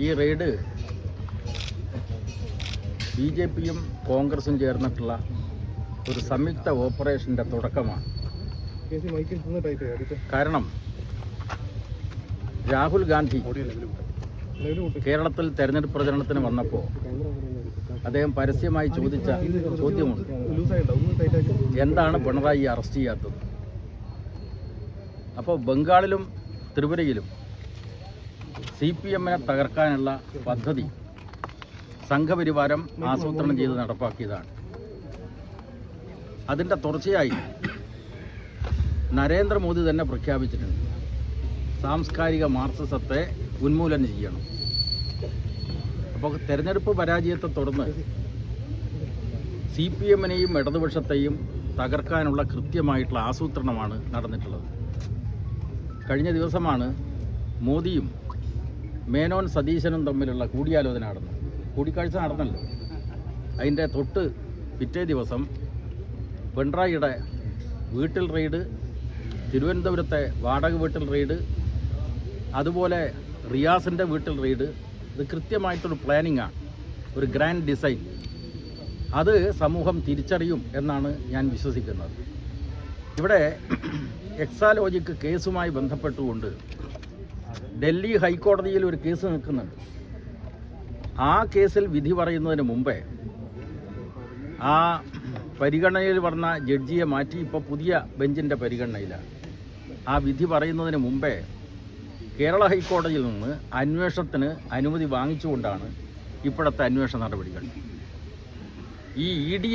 ഈ റെയ്ഡ് BJPയും കോൺഗ്രസും ചേർന്നിട്ടുള്ള ഒരു സംയുക്ത ഓപ്പറേഷൻ്റെ തുടക്കമാണ്. കാരണം രാഹുൽ ഗാന്ധി കേരളത്തിൽ തെരഞ്ഞെടുപ്പ് പ്രചരണത്തിന് വന്നപ്പോൾ അദ്ദേഹം പരസ്യമായി ചോദിച്ച ചോദ്യമുണ്ട്, എന്താണ് പിണറായി അറസ്റ്റ് ചെയ്യാത്തത്? അപ്പോൾ ബംഗാളിലും ത്രിപുരയിലും CPMനെ തകർക്കാനുള്ള പദ്ധതി സംഘപരിവാരം ആസൂത്രണം ചെയ്ത് നടപ്പാക്കിയതാണ്. അതിൻ്റെ തുടർച്ചയായി നരേന്ദ്രമോദി തന്നെ പ്രഖ്യാപിച്ചിട്ടുണ്ട്, സാംസ്കാരിക മാർക്സിസത്തെ ഉന്മൂലനം ചെയ്യണം. അപ്പോൾ തെരഞ്ഞെടുപ്പ് പരാജയത്തെ തുടർന്ന് CPMനെയും ഇടതുപക്ഷത്തെയും തകർക്കാനുള്ള കൃത്യമായിട്ടുള്ള ആസൂത്രണമാണ് നടന്നിട്ടുള്ളത്. കഴിഞ്ഞ ദിവസമാണ് മോദിയും മേനോൻ സതീശനും തമ്മിലുള്ള കൂടിക്കാഴ്ച നടന്നല്ലോ. അതിൻ്റെ തൊട്ട് പിറ്റേ ദിവസം പിണറായിയുടെ വീട്ടിൽ റെയ്ഡ്, തിരുവനന്തപുരത്തെ വാടക വീട്ടിൽ റെയ്ഡ്, അതുപോലെ റിയാസിൻ്റെ വീട്ടിൽ റെയ്ഡ്. ഇത് കൃത്യമായിട്ടൊരു പ്ലാനിങ്ങാണ്, ഒരു ഗ്രാൻഡ് ഡിസൈൻ. അത് സമൂഹം തിരിച്ചറിയും എന്നാണ് ഞാൻ വിശ്വസിക്കുന്നത്. ഇവിടെ എക്സാലോജിക് കേസുമായി ബന്ധപ്പെട്ടുകൊണ്ട് ഡൽഹി ഹൈക്കോടതിയിൽ ഒരു കേസ് നിൽക്കുന്നുണ്ട്. ആ കേസിൽ വിധി പറയുന്നതിന് മുമ്പേ ആ പരിഗണനയിൽ വന്ന ജഡ്ജിയെ മാറ്റി ഇപ്പോൾ പുതിയ ബെഞ്ചിൻ്റെ പരിഗണനയിലാണ്. ആ വിധി പറയുന്നതിന് മുമ്പേ കേരള ഹൈക്കോടതിയിൽ നിന്ന് അന്വേഷണത്തിന് അനുമതി വാങ്ങിച്ചുകൊണ്ടാണ് ഇപ്പോഴത്തെ അന്വേഷണ നടപടികൾ. ഈ ED